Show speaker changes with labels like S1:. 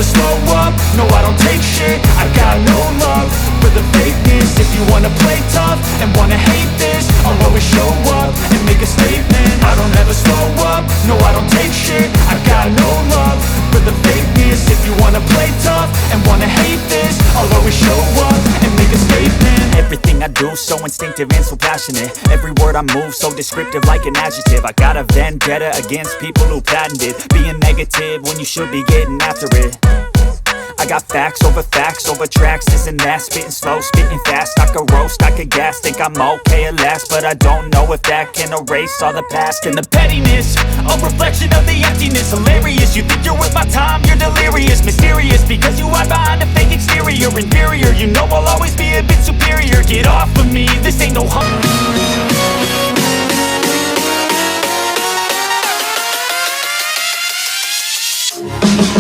S1: never slow up, no I don't take shit. I got no love for the fakeness. If you wanna play tough and wanna hate this, I'll always show up and make a statement. I don't ever slow up, no I don't take shit. I got no love for the fakeness. If you wanna play tough and wanna hate this, I'll always show up and make a statement. Everything I do so instinctive and so passionate. Every word I move so descriptive like an adjective. I got a vendetta against people who patented being negative when you should be getting after it. I got facts over tracks, this and that. Spitting slow, spitting fast, I could roast, I could gas. Think I'm okay at last, but I don't know if that can erase all the past. And the pettiness, a reflection of the emptiness. Hilarious, you think you're worth my time, you're delirious. Mysterious, because you hide behind a fake exterior. Inferior, you know I'll always be a bit superior. Get off of me, this ain't no hum.